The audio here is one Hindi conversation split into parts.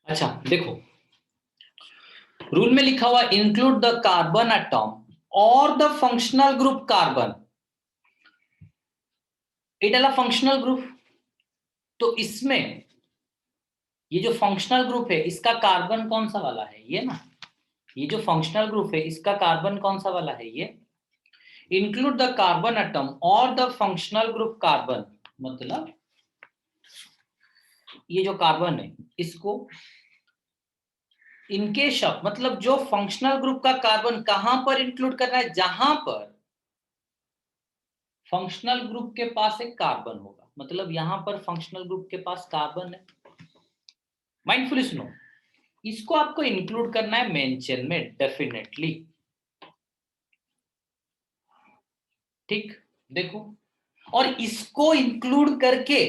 अच्छा देखो, रूल में लिखा हुआ इंक्लूड द कार्बन एटॉम और द फंक्शनल ग्रुप कार्बन। ये डाला फंक्शनल ग्रुप, तो इसमें ये जो फंक्शनल ग्रुप है इसका कार्बन कौन सा वाला है, ये ना। ये जो फंक्शनल ग्रुप है इसका कार्बन कौन सा वाला है, ये। इंक्लूड द कार्बन एटम और द फंक्शनल ग्रुप कार्बन, मतलब ये जो कार्बन है इसको इनके शब्द, मतलब जो फंक्शनल ग्रुप का कार्बन कहां पर इंक्लूड करना है, जहां पर फंक्शनल ग्रुप के पास एक कार्बन होगा। मतलब यहां पर फंक्शनल ग्रुप के पास कार्बन है। माइंडफुली सुनो, इसको आपको इंक्लूड करना है मेन चेन में डेफिनेटली। ठीक, देखो, और इसको इंक्लूड करके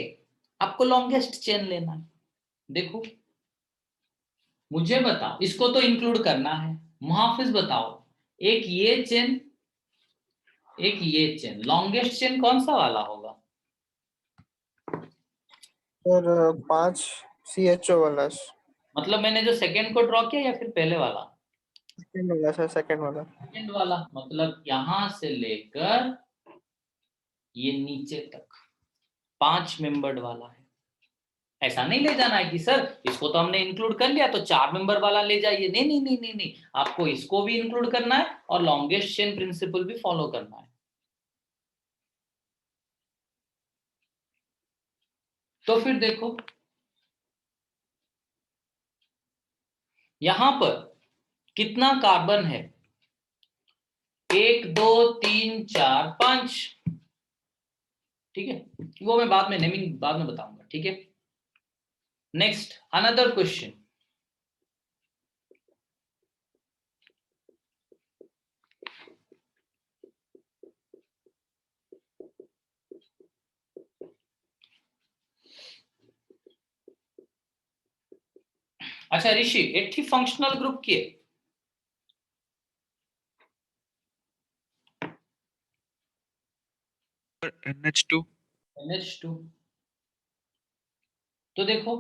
आपको लॉन्गेस्ट चेन लेना है। देखो, मुझे बताओ, इसको तो इंक्लूड करना है, मुहाफिज बताओ, एक ये चेन एक ये चेन, लॉन्गेस्ट चेन कौन सा वाला होगा? सर 5 CHO वाला। मतलब मैंने जो सेकंड को ड्रॉ किया या फिर पहले वाला? सेकंड वाला सर, सेकंड वाला। सेकंड वाला, मतलब यहां से लेकर ये नीचे तक 5 मेंबर्ड वाला है। ऐसा नहीं ले जाना है कि सर इसको तो हमने इंक्लूड कर लिया तो 4 मेंबर वाला ले जाइए। नहीं नहीं नहीं नहीं नहीं, आपको इसको भी इंक्लूड करना है और लॉन्गेस्ट चेन प्रिंसिपल भी फॉलो करना है। तो फिर देखो, यहां पर कितना कार्बन है? 1 2 3 4 5। ठीक है, वो मैं बाद में नेमिंग बाद में बताऊंगा। ठीक है, नेक्स्ट अनदर क्वेश्चन। अच्छा ऋषि, एक ही फंक्शनल ग्रुप की है। NH2। NH2। तो देखो,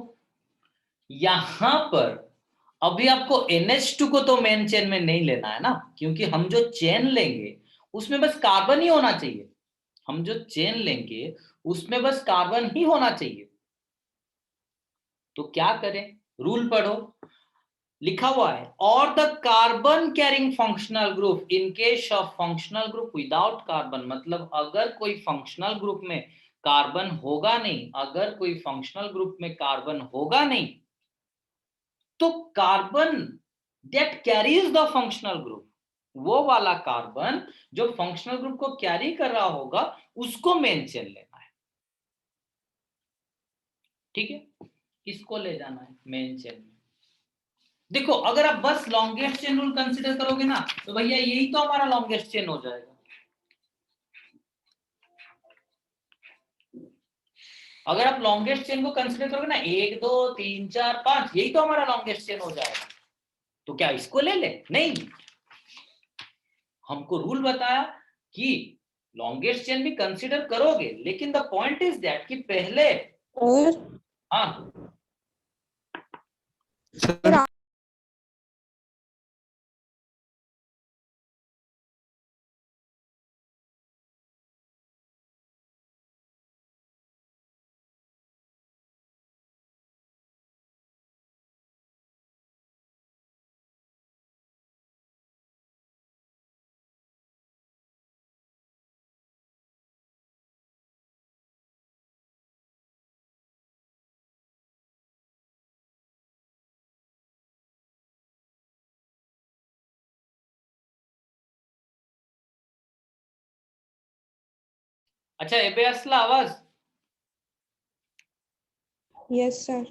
यहां पर अभी आपको NH2 को तो मेन चेन में नहीं लेना है ना, क्योंकि हम जो चेन लेंगे उसमें बस कार्बन ही होना चाहिए। हम जो चेन लेंगे उसमें बस कार्बन ही होना चाहिए। तो क्या करें, रूल पढ़ो, लिखा हुआ है और the carbon carrying functional group in case of functional group without carbon. मतलब अगर कोई फंक्शनल ग्रुप में कार्बन होगा नहीं, अगर कोई फंक्शनल ग्रुप में कार्बन होगा नहीं, तो carbon that carries the functional group, वो वाला कार्बन जो फंक्शनल ग्रुप को कैरी कर रहा होगा उसको मेन चेन लेना है। ठीक है, इसको ले जाना है मेन चेन में। देखो, अगर आप बस लॉन्गेस्ट चेन रूल कंसीडर करोगे ना, तो भैया यही तो हमारा लॉन्गेस्ट चेन हो जाएगा। अगर आप लॉन्गेस्ट चेन को कंसीडर करोगे ना, 1 2 3 4 5, यही तो हमारा लॉन्गेस्ट चेन हो जाएगा। तो क्या इसको ले ले? नहीं, हमको रूल बताया कि लॉन्गेस्ट चेन भी कंसीडर करोगे, लेकिन द पॉइंट इज दैट कि पहले हाँ सर अच्छा, एबे असला आवाज। Yes sir.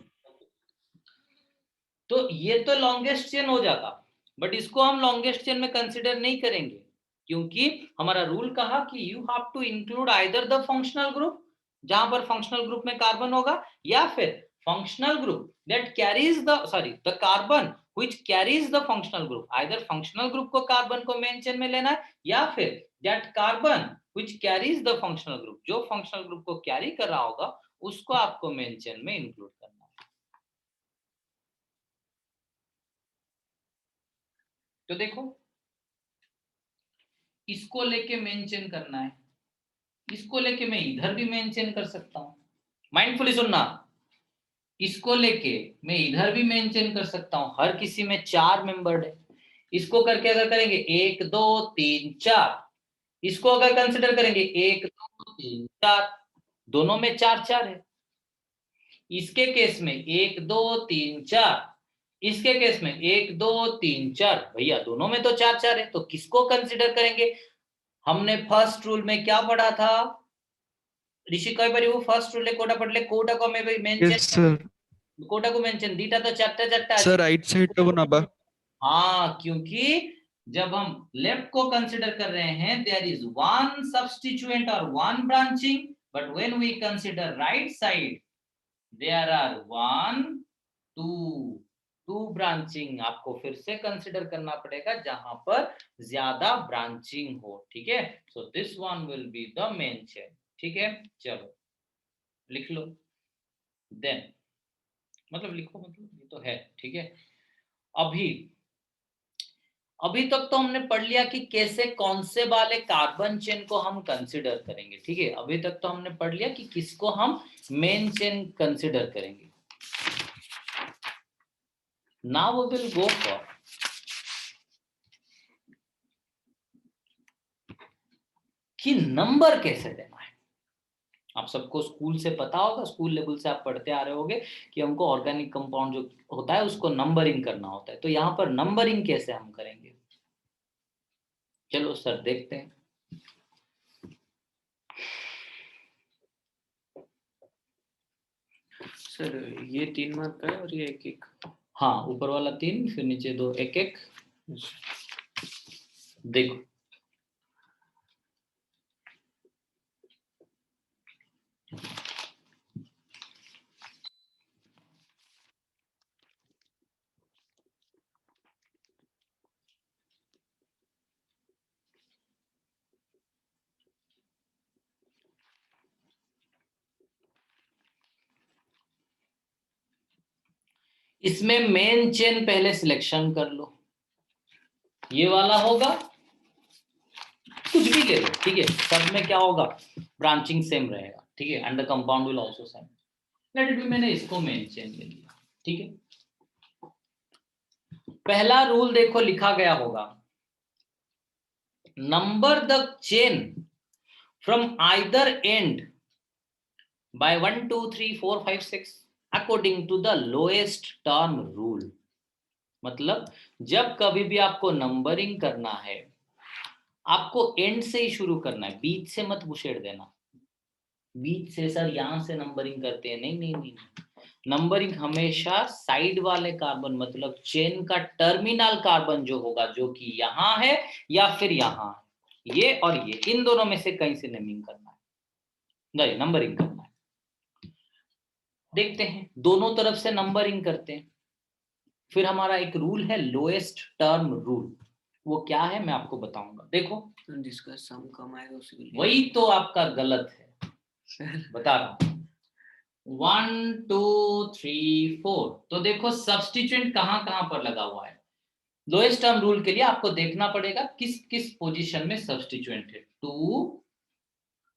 तो ये तो लॉन्गेस्ट चेन हो जाता, बट इसको हम लॉन्गेस्ट चेन में कंसीडर नहीं करेंगे, क्योंकि हमारा रूल कहा कि you have to include either the functional group, जहां पर फंक्शनल ग्रुप में कार्बन होगा, या फिर functional group that carries the the carbon which carries the functional group. Either functional group को कार्बन को मेन चेन में लेना है, या फिर that carbon which carries the functional group, जो फंक्शनल ग्रुप को कैरी कर रहा होगा उसको आपको मेन चेन में इंक्लूड करना है। तो देखो इसको लेके मेन चेन करना है, इसको लेके मैं इधर भी मेन चेन कर सकता हूं, माइंडफुली सुनना, इसको लेके मैं इधर भी मेन चेन कर सकता हूं, हर किसी में 4 मेंबर्ड है। इसको करके अगर करेंगे 1 2 3 4, इसको अगर कंसिडर करेंगे 1 2 3 4, दोनों में 4 4 है। इसके केस में 1 2 3 4, इसके केस में 1 2 3 4, भैया दोनों में तो 4 4 है, तो किसको कंसिडर करेंगे? हमने फर्स्ट रूल में क्या पढ़ा था ऋषि? कई बार वो फर्स्ट रूल कोटा पढ़ले, कोटा को मैं Yes, मेंशन, sir. कोटा को मेंशन दीटा तो चारटा चारटा Sir, अच्छी। right side to naba. हाँ, क्योंकि जब हम लेफ्ट को कंसिडर कर रहे हैं देयर इज वन सब्स्टिट्यूएंट और one branching, but when we consider right side there are 1 2 branching. आपको फिर से कंसिडर करना पड़ेगा जहां पर ज्यादा ब्रांचिंग हो, ठीक है। So this one will be the main chain, ठीक है। चलो लिख लो, देन मतलब लिखो, मतलब ये तो है, ठीक है। अभी तक तो हमने पढ़ लिया कि कैसे कौन से वाले कार्बन चेन को हम कंसिडर करेंगे, ठीक है। अभी तक तो हमने पढ़ लिया कि किसको हम मेन चेन कंसिडर करेंगे। Now we will go for कि नंबर कैसे देना है। आप सबको स्कूल से पता होगा, स्कूल लेवल से आप पढ़ते आ रहे होगे कि हमको ऑर्गेनिक कंपाउंड जो होता है उसको नंबरिंग करना होता है। तो यहाँ पर नंबरिंग कैसे हम करेंगे, चलो सर देखते हैं। सर ये 3 मार्क का है और ये 1 1। हाँ, ऊपर वाला 3, फिर नीचे 2 1 1। देखो इसमें मेन चेन पहले सिलेक्शन कर लो, ये वाला होगा, कुछ भी ले लो, ठीक है। सब में क्या होगा, ब्रांचिंग सेम रहेगा, ठीक है, and the compound will also same. Let it be, मैंने इसको मेन चेन ले लिया, ठीक है। पहला रूल देखो लिखा गया होगा, number the chain from either end by 1 2 3 4 5 6 according to the lowest term rule. मतलब जब कभी भी आपको नंबरिंग करना है, आपको एंड से ही शुरू करना है, बीच से मत घुसेड़ देना। बीच से सर यहां से नंबरिंग करते हैं, नहीं नहीं नहीं, नंबरिंग हमेशा साइड वाले कार्बन, मतलब चेन का टर्मिनल कार्बन जो होगा, जो कि यहाँ है या फिर यहाँ है, ये और ये, इन दोनों में से कहीं से नेमिंग करना है, नहीं नंबरिंग करना है। देखते हैं, दोनों तरफ से नंबरिंग करते हैं। फिर हमारा एक रूल है लोएस्ट टर्म रूल, वो क्या है मैं आपको बताऊंगा। देखो जिसका सम कम आएगा उसी को वही तो आपका गलत है, बता रहा हूं। 1 2 3 4, तो देखो सब्स्टिट्यूएंट कहां कहां पर लगा हुआ है। लोएस्ट टर्म रूल के लिए आपको देखना पड़ेगा किस किस पोजीशन में सब्स्टिट्यूएंट है, 2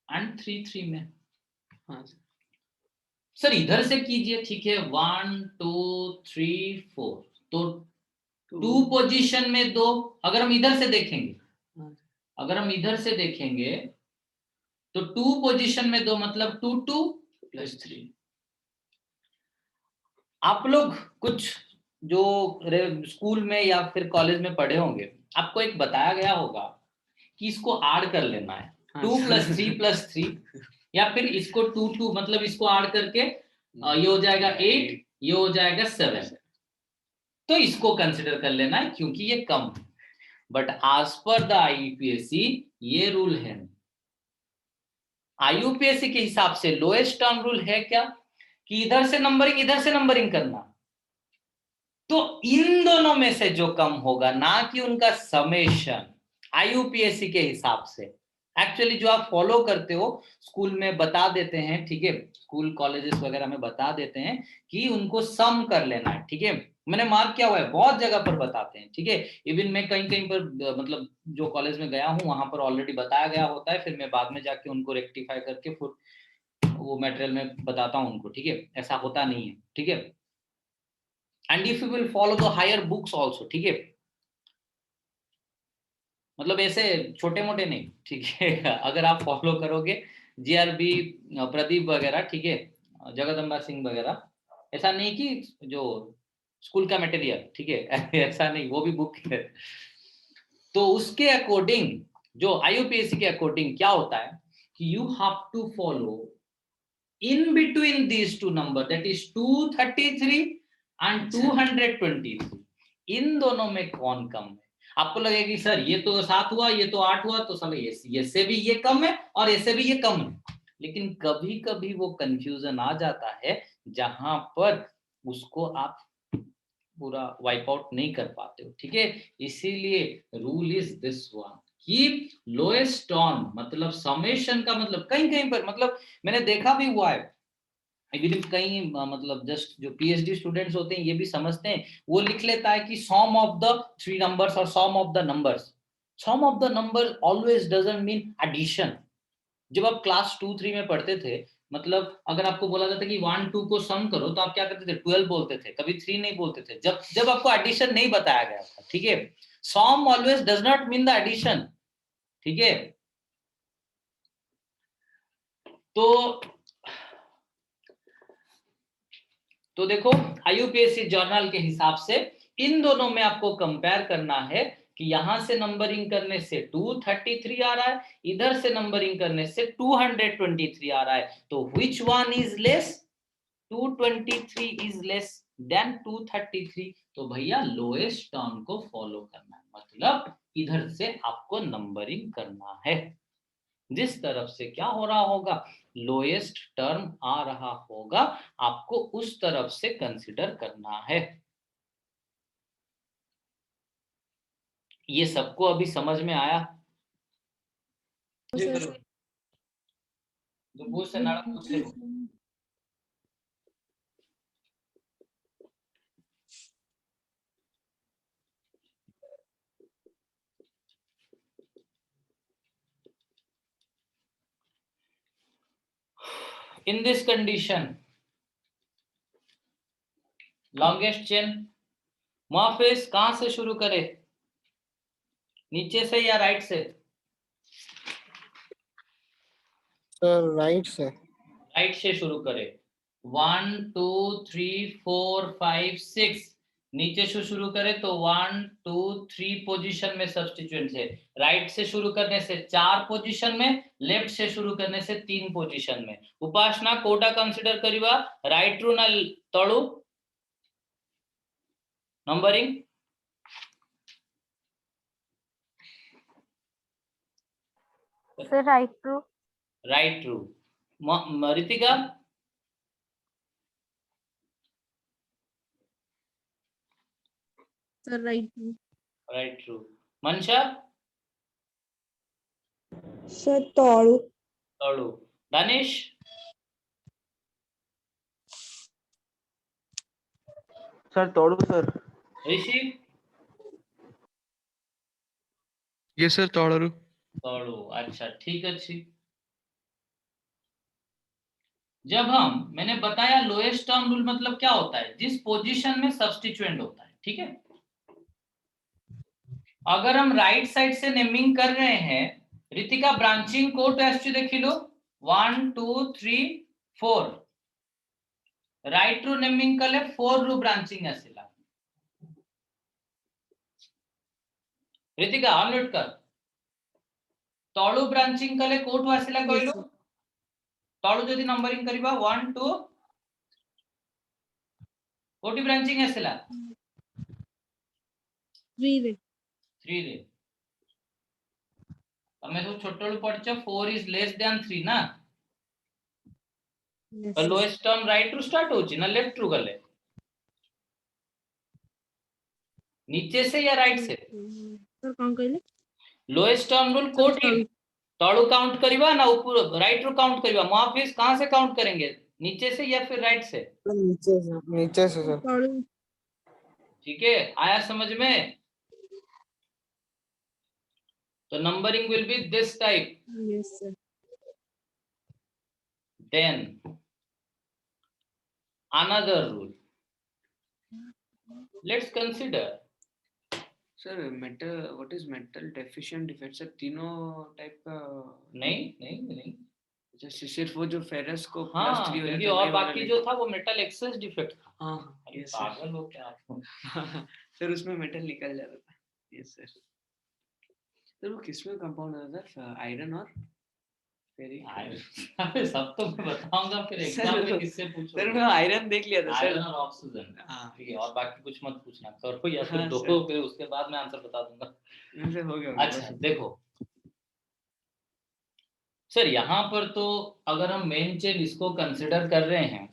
एंड 3 3 में। हाँ सर इधर से कीजिए, ठीक है, 1 2 3 4, तो 2 पोजीशन में 2। अगर हम इधर से देखेंगे, अगर हम इधर से देखेंगे तो 2 पोजीशन में 2, मतलब 2 2 प्लस 3। आप लोग कुछ जो स्कूल में या फिर कॉलेज में पढ़े होंगे, आपको एक बताया गया होगा कि इसको ऐड कर लेना है, 2 + 3 + 3, या फिर इसको 2 2, मतलब इसको ऐड करके ये हो जाएगा 8, ये हो जाएगा 7, तो इसको कंसिडर कर लेना है क्योंकि ये कम है। But as per the IUPSC ये रूल है, आईयूपीएससी के हिसाब से लोएस्ट टर्म रूल है क्या कि इधर से नंबरिंग, इधर से नंबरिंग करना, तो इन दोनों में से जो कम होगा, ना कि उनका समेशन, आईयूपीएससी के हिसाब से। एक्चुअली जो आप फॉलो करते हो स्कूल में बता देते हैं, ठीक है, स्कूल कॉलेजेस वगैरह में बता देते हैं कि उनको सम कर लेना है, ठीक है, मैंने मार्क किया हुआ है, बहुत जगह पर बताते हैं, ठीक है। इवन मैं कहीं कहीं पर मतलब जो कॉलेज में गया हूँ वहां पर ऑलरेडी बताया गया होता है, फिर मैं बाद में जाके उनको रेक्टिफाई करके फिर वो मटेरियल में बताता हूँ उनको, ठीक है। ऐसा होता नहीं है, ठीक है। And if you will follow the higher books also, ठीक है, मतलब ऐसे छोटे मोटे नहीं, ठीक है। अगर आप फॉलो करोगे जीआरबी प्रदीप वगैरह, ठीक है, जगदम्बा सिंह वगैरह, ऐसा नहीं कि जो स्कूल का मटेरियल, ठीक है, ऐसा नहीं, वो भी बुक है। तो उसके अकॉर्डिंग जो आईयूपीएससी के अकॉर्डिंग क्या होता है कि you have to follow in between these two number, that is 233 and 223। इन दोनों में कौन कम है? आपको लगेगा कि सर ये तो 7 हुआ, ये तो 8 हुआ, तो समय ये से भी ये कम है और ऐसे भी ये कम है। लेकिन कभी कभी वो कंफ्यूजन आ जाता है जहां पर उसको आप पूरा वाइप आउट नहीं कर पाते हो, ठीक है। इसीलिए रूल इज दिस वन कि लोएस्ट टर्म मतलब समेशन का मतलब कहीं कहीं पर, मतलब मैंने देखा भी हुआ है कहीं, मतलब जस्ट जो पीएचडी स्टूडेंट्स होते हैं ये भी समझते हैं, वो लिख लेता है कि सम ऑफ द 3 नंबर्स और sum of the numbers. Sum of the numbers always doesn't mean addition. जब आप क्लास 2-3 में पढ़ते थे, मतलब अगर आपको बोला जाता कि 1-2 को सम करो तो आप क्या करते थे? 12 बोलते थे, कभी 3 नहीं बोलते थे, जब जब आपको एडिशन नहीं बताया गया था, ठीक है। Sum always does not mean the addition, ठीक है। तो देखो आईयूपीएससी जर्नल के हिसाब से इन दोनों में आपको कंपेयर करना है कि यहां से नंबरिंग करने से 233 आ रहा है, इधर से नंबरिंग करने से 223 आ रहा है, तो which one is less? 223 is less than 233। तो भैया लोएस्ट टर्म को फॉलो करना है, मतलब इधर से आपको नंबरिंग करना है। जिस तरफ से क्या हो रहा होगा, लोएस्ट टर्म आ रहा होगा, आपको उस तरफ से कंसीडर करना है। ये सबको अभी समझ में आया? जो पूछ से नाड़ा पूछ ले। In this condition longest chain मोफिस कहां से शुरू करे, नीचे से या राइट से? सर राइट से। राइट से शुरू करे। 1 2 3 4 5 6, नीचे से शुरू करे तो 1 2 3 पोजीशन में सब्स्टिट्यूएंट है। राइट से शुरू करने से 4 पोजीशन में, लेफ्ट से शुरू करने से 3 पोजीशन में। उपासना कोटा कंसीडर करिवा राइट रू ना तळु नंबरिंग? सर राइट टू। राइट रू। रितिका? सर राइट टू। राइट रू। मनशा? सर तळु। तळु। दानिश? सर तोड़ू सर। ऋषि? यस सर तोड़ू। तोड़ू, अच्छा ठीक है। जब मैंने बताया लोएस्ट टर्म रूल मतलब क्या होता है, जिस पोजीशन में सब्स्टिट्यूएंट होता है, ठीक है। अगर हम राइट साइड से नेमिंग कर रहे हैं, रितिका ब्रांचिंग कोड एसटी देखिलो 1 2 3 4, राइट रू नेमिंग कले 4 रू ब्रांचिंग आसिला। रितिका अनम्यूट कर। तळु ब्रांचिंग कले कोड आसिला कहलो, तळु जदि नंबरिंग करिबा 1 2 कोटी ब्रांचिंग आसिला 3 रे। 3 रे। तमे सब छोटळु पढछ 4 इज लेस देन 3 ना, तो लोएस्ट टर्म राइट रू स्टार्ट होची ना लेफ्ट रू गले, नीचे से या राइट से? सर कोन कहले? लोएस्ट टर्म रूल कोटी तळु काउंट करिबा ना ऊपर राइट रू काउंट करिबा? मोफिस कहां से काउंट करेंगे, नीचे से या फिर राइट से? नीचे से सर। तळु। ठीक है, आया समझ में? तो numbering will B this type. Yes, sir. Then another rule. Let's consider. Sir metal, what is metal deficient defect sir? तीनों टाइप का नहीं, जैसे सिर्फ वो जो फेरस को हाँ, +3 हो क्योंकि जाता है, और वही वाला बाकी लेते जो था वो मेटल एक्सेस डिफेक्ट था. हाँ अरे यस सर. पागल हो क्या आप? सर उसमें मेटल निकल जाता था. Yes sir. सर वो किसमें कंपाउंड होता था? आयरन और फेरिक? अरे सब तो मैं बताऊंगा फिर एग्जाम में किससे सर पूछोगे. मैं आयरन देख लिया था सर. आयरन और ऑक्सीजन. हाँ ठीक है, और बाकी कुछ मत पूछना, करो या फिर हाँ, दो, सर. फिर उसके बाद मैं आंसर बता दूंगा. सर हो गया अच्छा देखो सर, यहाँ पर तो अगर हम मेन चेन इसको कंसिडर कर रहे हैं,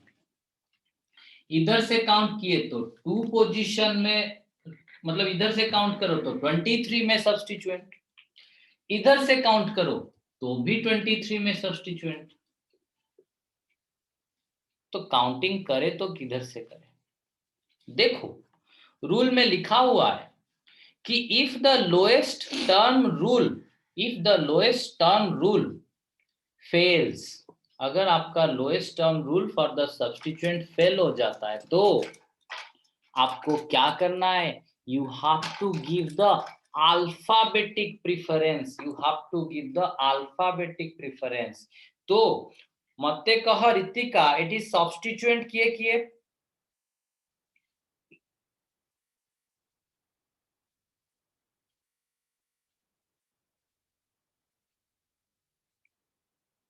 इधर से काउंट किए तो 2 पोजीशन में, मतलब इधर से काउंट करो तो 23 में सब्स्टिट्यूएंट, इधर से काउंट करो तो भी 23 में सब्स्टिट्यूएंट. तो काउंटिंग करे तो किधर से करें? देखो रूल में लिखा हुआ है कि if the lowest term rule fails, अगर आपका lowest term rule for the substituent fail हो जाता है तो आपको क्या करना है? You have to give the alphabetic preference. तो मते कह रीतिका एटी सब्स्टिट्यूएंट किए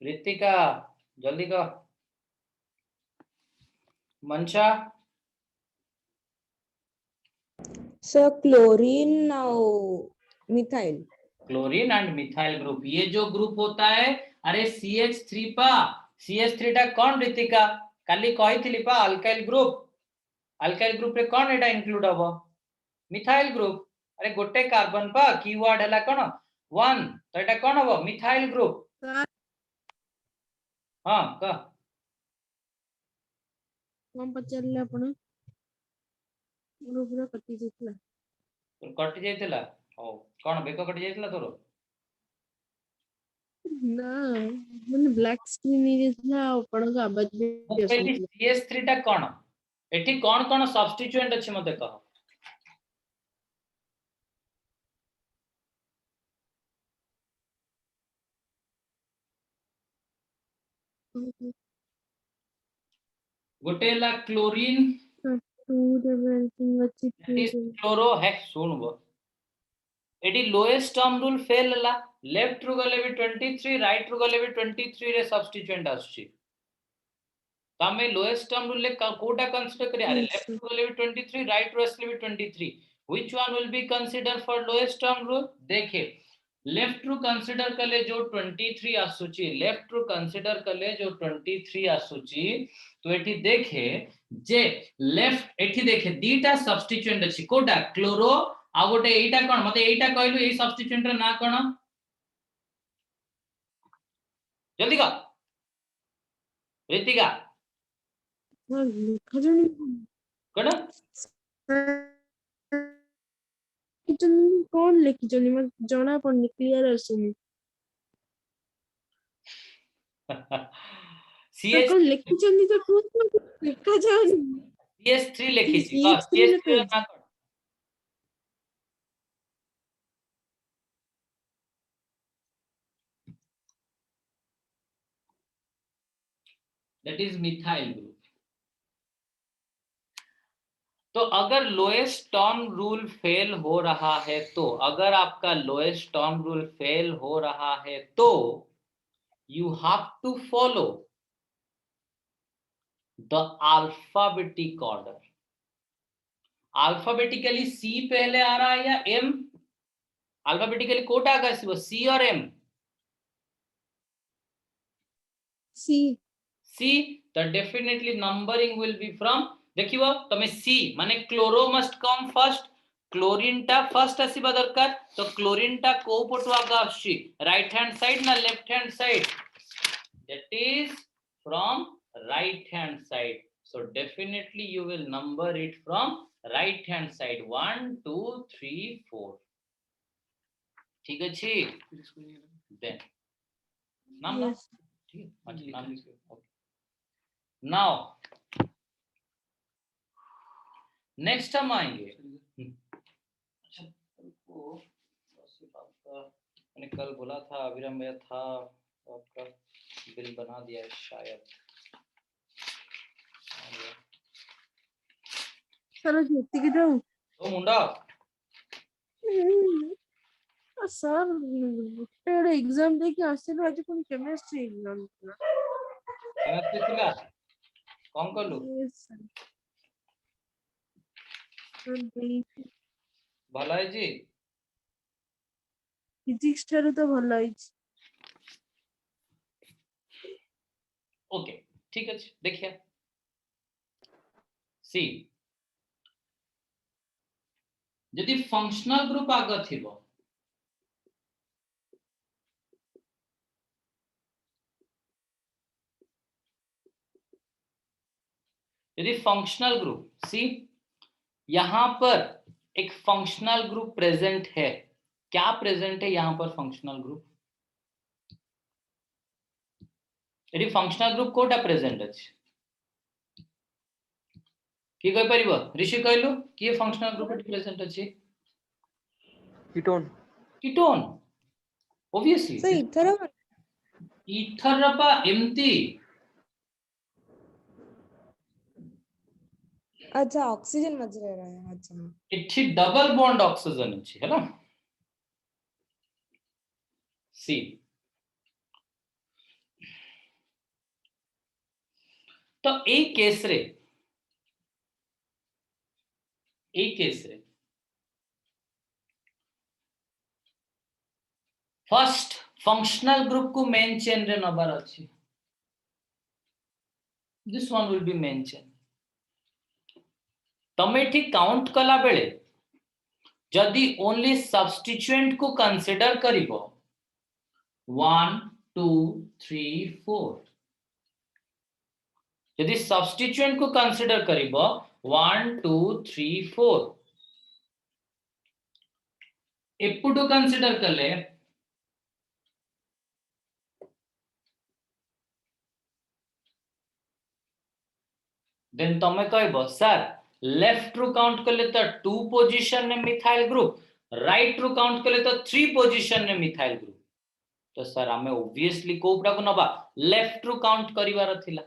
ऋतिका जल्दी कह. मंशा Sir, chlorine now methyl. Chlorine and methyl group, ये जो ग्रुप होता है, अरे CH3 पा, CH3 टा कौन ऋतिका? काली कही पा अल्काइल ग्रुप रे कौन एटा इंक्लूड हबो? Methyl group. अरे गोटे कार्बन पा कीवर्ड हला कोन 1, तो एटा कौन हबो? Methyl group. Sir, हां का कौन पचारले आपण? ग्रुप रे कटि जितला. तो कटि जाइतला. ओ कोन बेको कटि जाइतला तोरो? ना मैंने ब्लैक स्क्रीन नहीं जितला आपण का आवाज भी मु कहली आसुतला. CH3 टा कोन? एठी कोन सब्स्टिट्यूएंट अछि मते कह. गोटे हला क्लोरीन, टू एवरीथिंग अच्छी that is चीज. क्लोरो है. सुनबो at lowest term rule fail हला, लेफ्ट रु गले भी 23, राइट रु गले भी 23 रे सब्स्टिट्यूएंट आछी. तमे लोएस्ट टर्म रूल ले कोटा कंसीडर करिया? अरे लेफ्ट रु गले भी 23, राइट रु असले भी 23. Which one will be consider for lowest term rule? देखे लेफ्ट रु कंसीडर कले जो 23 आसुची, लेफ्ट रु कंसीडर कले जो 23 आसुची, तो एठी देखे जे लेफ्ट एठी देखे दीटा सब्स्टिट्यूएंट अछि कोटा क्लोरो आ गोटे एटा कोन? मते एटा कहलु ए सब्स्टिट्यूएंट रा ना कोन? जल्दी का ऋतिका हाँ लिखा जानी. कोन? कौन लिखी जानी मैं जाना पड़नी क्लियर आसुनी. CH कौन लिखी जानी तो पूछ लिखा जानी. CH3 लिखी छी. CH3 CH3 ना कोन? That is methyl group. तो अगर लोएस्ट टर्म रूल फेल हो रहा है तो, अगर आपका लोएस्ट टर्म रूल फेल हो रहा है तो you have to follow the alphabetic order. Alphabetically C पहले आ रहा है या M? अल्फाबेटिकली कोटा आगा C और M? C, तो definitely numbering will be from. देखियो तमे C माने chloro must come first, chlorine टा फर्स्ट आसीबा दरकार. तो क्लोरीन टा को पटु आगा आछि? राइट हैंड साइड ना left hand side? That is from right hand side. So definitely you will number it from right hand side 1 2 3 4 ठीक अच्छे फिर इसको नहीं लगा। देन नाम नाम Yes. ठीक है अच्छा लिखा नाम है। ओके नाउ नेक्स्ट हम आएंगे अच्छा को आपका मैंने कल बोला था अभिराम भैया था आपका बिल बना दिया है शायद सर जेतिकी जाऊ ओ मुंडा सर ଗୋଟେ ଏକ୍ସାମ ଦେଇକି ଆସିଲୁ ଆଜି ପୁଣି କେମିଷ୍ଟ୍ରି ଏକ୍ସାମ ଥିଲା କେମିତି ଥିଲା କଣ କଲୁ ଭଲ ହେଇଛି ଫିଜିକ୍ସ ଠାରୁ ତ ଭଲ ହେଇଛି ओके ठीक है देखिए सी यदि फंक्शनल ग्रुप आग थिबो यदि फंक्शनल ग्रुप सी यहां पर एक फंक्शनल ग्रुप प्रेजेंट है क्या प्रेजेंट है यहां पर फंक्शनल ग्रुप यदि फंक्शनल ग्रुप कोटा प्रेजेंट अछि की कहि परिबो ऋषि कहलु कि फंक्शनल ग्रुप प्रेजेंट अछि कीटोन कीटोन ऑब्वियसली ସେ ଇଥର ईथर रपा एम्ति अच्छा ऑक्सीजन मझे रहा है अच्छा इठी डबल बॉन्ड ऑक्सीजन अछि हैला सी तो ए केस रे फर्स्ट फंक्शनल ग्रुप को मेन चेन रे नंबर अछि this one will be main chain तमे ठीक काउंट कला बेले जदि ओनली सब्स्टिट्यूएंट को कंसीडर करिवो 1 2 3 4 यदि सब्स्टिट्यूएंट को कंसीडर करिवो 1 2 3 4 एपुटो कंसीडर करले देन तमे कहबो सर लेफ्ट रू काउंट करले तो 2 पोजीशन में मिथाइल ग्रुप राइट रू काउंट करले तो 3 पोजीशन में मिथाइल ग्रुप तो सर हमें ऑब्वियसली कोपडा को नबा लेफ्ट रू काउंट करिवार थिला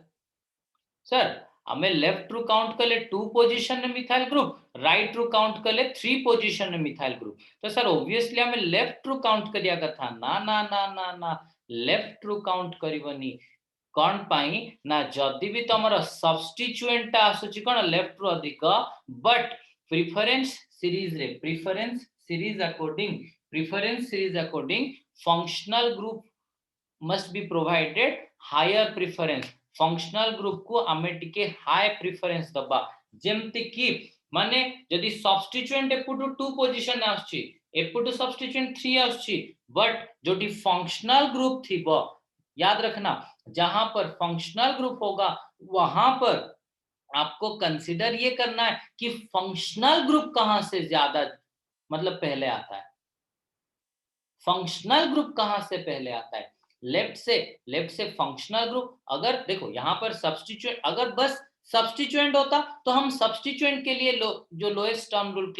सर हमें लेफ्ट रू काउंट करले 2 पोजीशन में मिथाइल ग्रुप राइट रू काउंट करले 3 पोजीशन में मिथाइल ग्रुप तो सर ऑब्वियसली हमें लेफ्ट रू काउंट करिया कथा ना ना ना ना ना लेफ्ट रू काउंट करिवनी कौन पाई ना जदि भी तमरो सब्स्टिट्यूएंट आसुची कोन लेफ्ट रू अधिक but preference series according functional group must be provided higher preference functional group को आमे टिके हाई प्रेफरेंस दबा जेमति की माने यदि सब्स्टिट्यूएंट एपुटू 2 पोजीशन आसुची एपुटू सब्स्टिट्यूएंट 3 आसुची बट जोटी फंक्शनल ग्रुप थिबो याद रखना जहां पर फंक्शनल ग्रुप होगा वहां पर आपको कंसीडर ये करना है कि फंक्शनल ग्रुप कहां से ज्यादा मतलब पहले आता है फंक्शनल ग्रुप कहां से पहले आता है लेफ्ट से फंक्शनल ग्रुप अगर देखो यहां पर सब्स्टिट्यूएंट अगर बस सब्स्टिट्यूएंट होता तो हम सब्स्टिट्यूएंट के लिए जो लोएस्ट टर्म रूल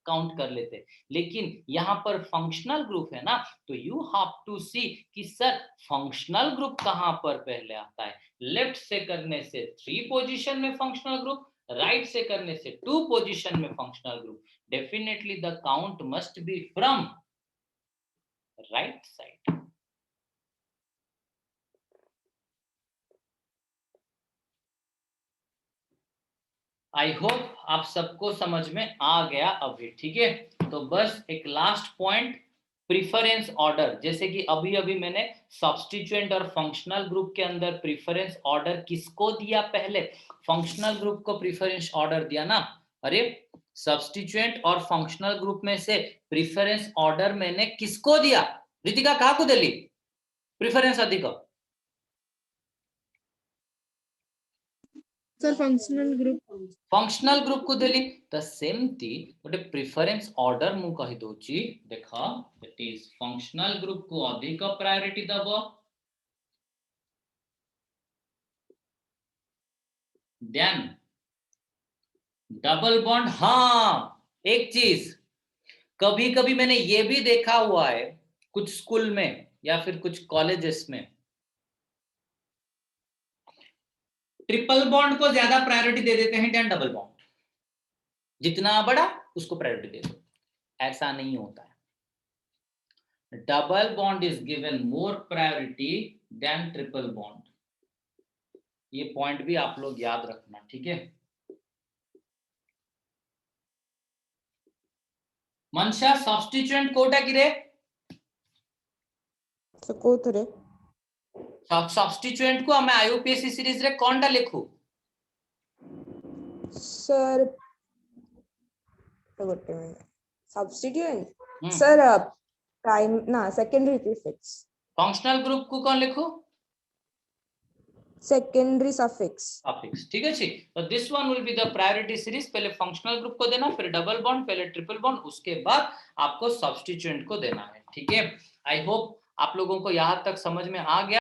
काउंट कर लेते लेकिन यहां पर फंक्शनल ग्रुप है ना तो यू हैव टू सी कि सर फंक्शनल ग्रुप कहां पर पहले आता है लेफ्ट से करने से 3 पोजीशन में फंक्शनल ग्रुप राइट से करने से 2 पोजीशन में functional group definitely the count must be from right side I hope आप सबको समझ में आ गया अभी ठीक है तो बस एक लास्ट पॉइंट प्रेफरेंस ऑर्डर जैसे कि अभी मैंने सब्स्टिट्यूएंट और फंक्शनल ग्रुप के अंदर प्रेफरेंस ऑर्डर किसको दिया पहले फंक्शनल ग्रुप को प्रेफरेंस ऑर्डर दिया ना अरे सब्स्टिट्यूएंट और फंक्शनल ग्रुप में से प्रेफरेंस ऑर्डर मैंने किसको दिया रितिका कहा को दिली प्रेफरेंस अधिक Sir, functional group. Functional group को देली तो सेमती गोटे प्रिफरेंस ऑर्डर मु कहि दोची देखा इट इज फंक्शनल ग्रुप को अधिक प्रायोरिटी दबो देन डबल बॉन्ड। हाँ एक चीज कभी कभी मैंने ये भी देखा हुआ है कुछ स्कूल में या फिर कुछ कॉलेजेस में ट्रिपल बॉन्ड को ज्यादा प्रायोरिटी दे देते हैं देन डबल बॉन्ड, जितना बड़ा उसको प्रायोरिटी दे दो। ऐसा नहीं होता है, double bond is given more priority than triple bond. ये पॉइंट भी आप लोग याद रखना, ठीक है। मनशा सब्स्टिट्यूएंट कोटा की रे So कोथरे सब्स्टिट्यूएंट को हमें आईयूपीएससी सीरीज रे कोनटा लिखू sir गोटे मिनिट substituent हम्म। sir prime ना secondary prefix फंक्शनल ग्रुप को कौन लिखू secondary suffix सफिक्स, ठीक है जी। तो this one will be the priority series. पहले फंक्शनल ग्रुप को देना, फिर डबल बॉन्ड, पहले ट्रिपल बॉन्ड, उसके बाद आपको सब्स्टिट्यूएंट को देना है, ठीक है। आई होप आप लोगों को यहाँ तक समझ में आ गया।